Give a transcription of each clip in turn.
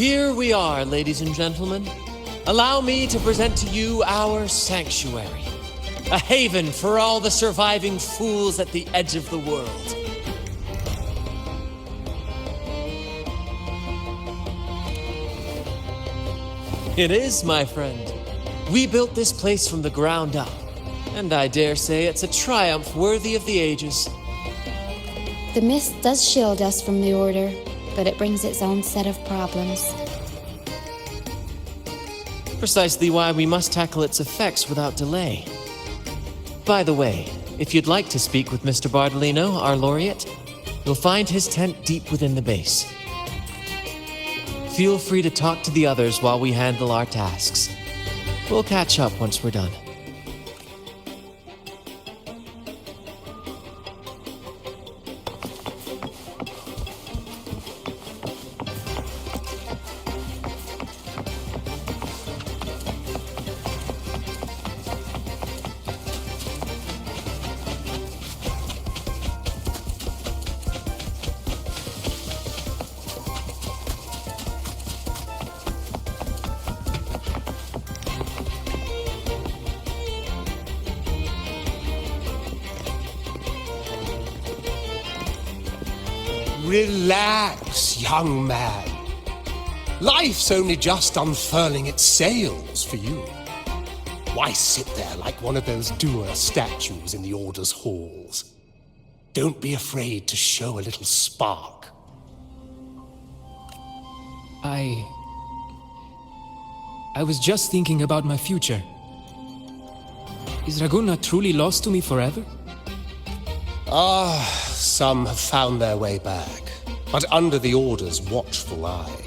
Here we are, ladies and gentlemen. Allow me to present to you our sanctuary, a haven for all the surviving fools at the edge of the world. It is, my friend. We built this place from the ground up, and I dare say it's a triumph worthy of the ages. The mist does shield us from the Order, but it brings its own set of problems. Precisely why we must tackle its effects without delay. By the way, if you'd like to speak with Mr. Bardolino, our laureate, you'll find his tent deep within the base. Feel free to talk to the others while we handle our tasks. We'll catch up once we're done. Relax, young man. Life's only just unfurling its sails for you. Why sit there like one of those dour statues in the Order's halls? Don't be afraid to show a little spark. I was just thinking about my future. Is Raguna truly lost to me forever? Some have found their way back, but under the Order's watchful eye.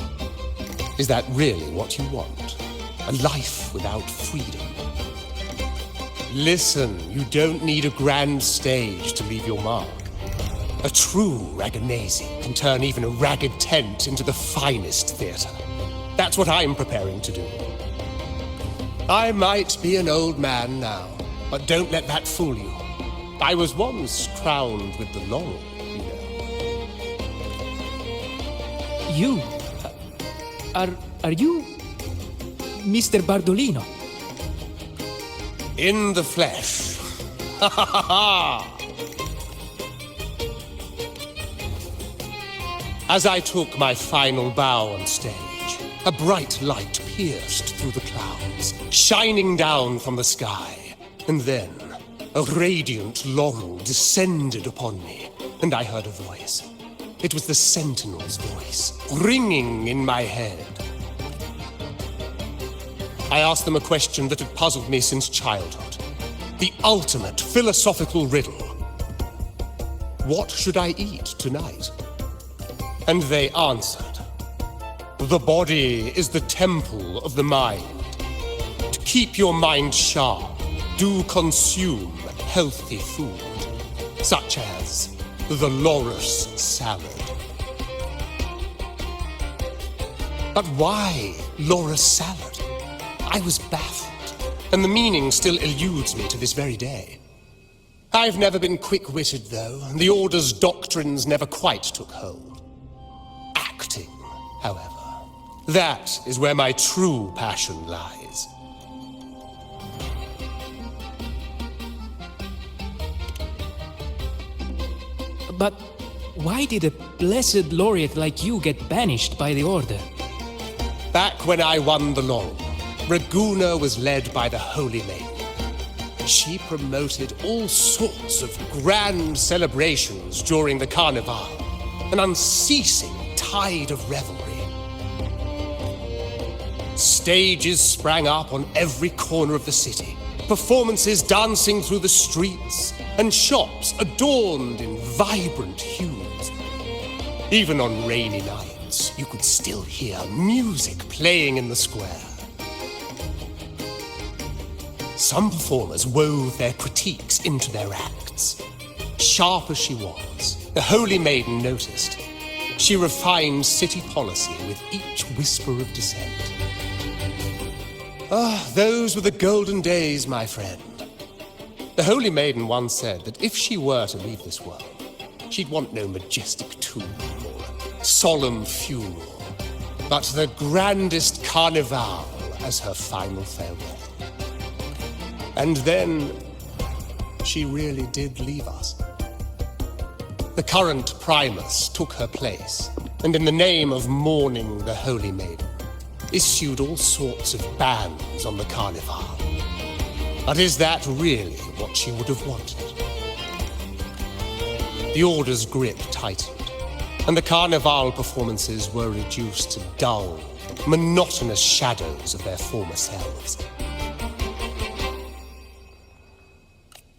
Is that really what you want? A life without freedom? Listen, you don't need a grand stage to leave your mark. A true Raganese can turn even a ragged tent into the finest theater. That's what I'm preparing to do. I might be an old man now, but don't let that fool you. I was once crowned with the laurel, you know. You? Are you Mr. Bardolino? In the flesh. Ha ha ha ha! As I took my final bow on stage, a bright light pierced through the clouds, shining down from the sky. And then, a radiant laurel descended upon me, and I heard a voice. It was the Sentinel's voice, ringing in my head. I asked them a question that had puzzled me since childhood. The ultimate philosophical riddle. What should I eat tonight? And they answered. The body is the temple of the mind. To keep your mind sharp, do consume healthy food, such as the loris salad. But why loris salad? I was baffled, and the meaning still eludes me to this very day. I've never been quick-witted, though, and the Order's doctrines never quite took hold. Acting, however, that is where my true passion lies. But why did a blessed laureate like you get banished by the Order? Back when I won the laurel, Raguna was led by the Holy Maiden. She promoted all sorts of grand celebrations during the Carnival, an unceasing tide of revelry. Stages sprang up on every corner of the city, performances dancing through the streets, and shops adorned in vibrant hues. Even on rainy nights, you could still hear music playing in the square. Some performers wove their critiques into their acts. Sharp as she was, the Holy Maiden noticed. She refined city policy with each whisper of dissent. Those were the golden days, my friend. The Holy Maiden once said that if she were to leave this world, she'd want no majestic tomb or a solemn funeral, but the grandest carnival as her final farewell. And then she really did leave us. The current Primus took her place, and in the name of mourning the Holy Maiden, issued all sorts of bans on the carnival. But is that really what she would have wanted? The Order's grip tightened, and the carnival performances were reduced to dull, monotonous shadows of their former selves.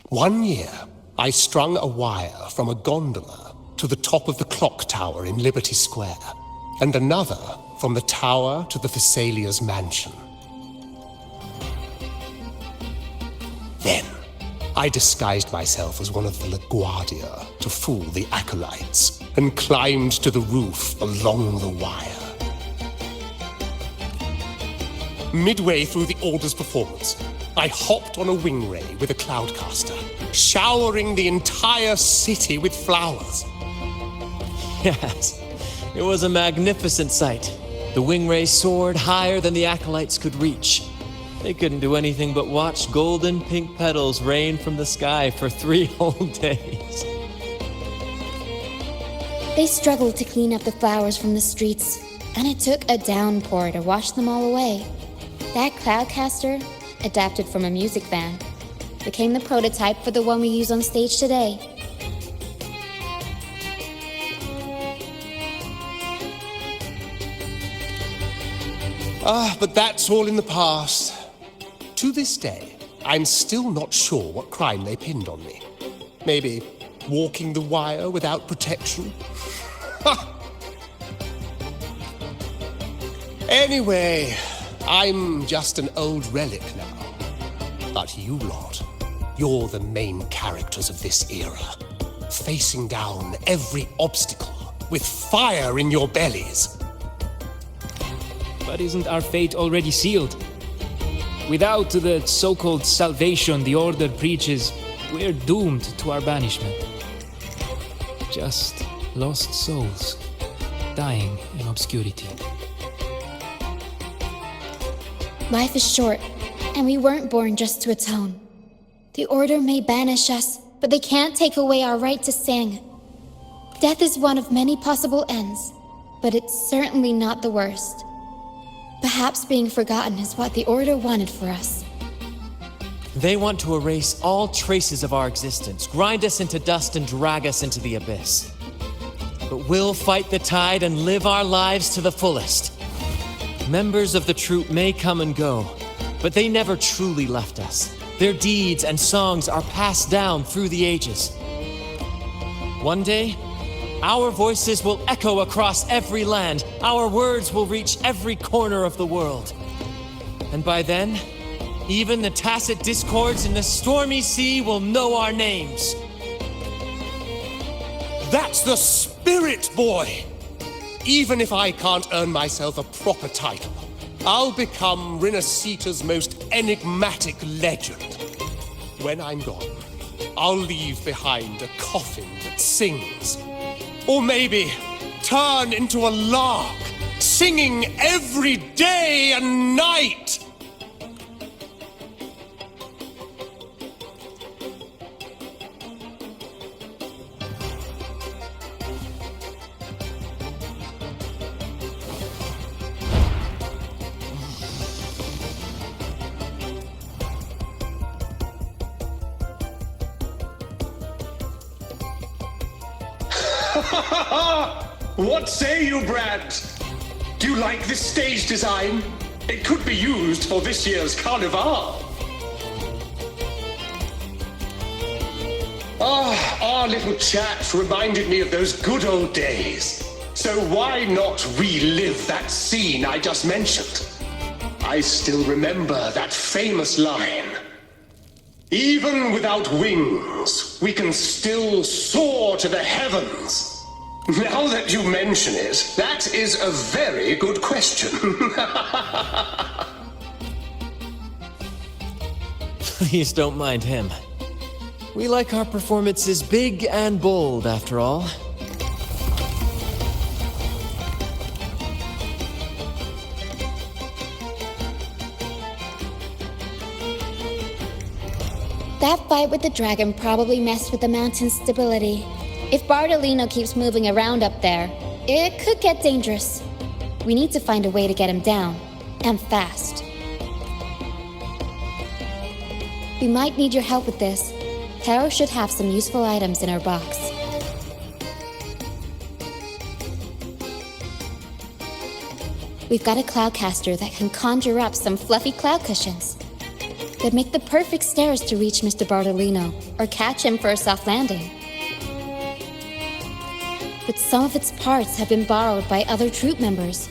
One year, I strung a wire from a gondola to the top of the clock tower in Liberty Square, and another from the tower to the Thessalia's mansion. Then, I disguised myself as one of the LaGuardia to fool the acolytes, and climbed to the roof along the wire. Midway through the Order's performance, I hopped on a wing ray with a cloudcaster, showering the entire city with flowers. Yes, it was a magnificent sight. The wing ray soared higher than the acolytes could reach. They couldn't do anything but watch golden pink petals rain from the sky for 3 whole days. They struggled to clean up the flowers from the streets, and it took a downpour to wash them all away. That cloudcaster, adapted from a music band, became the prototype for the one we use on stage today. But that's all in the past. To this day, I'm still not sure what crime they pinned on me. Maybe walking the wire without protection? Anyway, I'm just an old relic now. But you lot, you're the main characters of this era, facing down every obstacle with fire in your bellies. But isn't our fate already sealed? Without the so-called salvation the Order preaches, we're doomed to our banishment. Just lost souls, dying in obscurity. Life is short, and we weren't born just to atone. The Order may banish us, but they can't take away our right to sing. Death is one of many possible ends, but it's certainly not the worst. Perhaps being forgotten is what the Order wanted for us. They want to erase all traces of our existence, grind us into dust and drag us into the abyss. But we'll fight the tide and live our lives to the fullest. Members of the troupe may come and go, but they never truly left us. Their deeds and songs are passed down through the ages. One day, our voices will echo across every land. Our words will reach every corner of the world. And by then, even the tacit discords in the stormy sea will know our names. That's the spirit, boy! Even if I can't earn myself a proper title, I'll become Rinasita's most enigmatic legend. When I'm gone, I'll leave behind a coffin that sings. Or maybe turn into a lark, singing every day and night. What say you, Brad? Do you like this stage design? It could be used for this year's carnival. Our little chat reminded me of those good old days. So why not relive that scene I just mentioned? I still remember that famous line. Even without wings, we can still soar to the heavens. Now that you mention it, that is a very good question. Please don't mind him. We like our performances big and bold, after all. That fight with the dragon probably messed with the mountain's stability. If Bartolino keeps moving around up there, it could get dangerous. We need to find a way to get him down, and fast. We might need your help with this. Taro should have some useful items in her box. We've got a cloudcaster that can conjure up some fluffy cloud cushions. They'd make the perfect stairs to reach Mr. Bartolino, or catch him for a soft landing. But some of its parts have been borrowed by other troop members.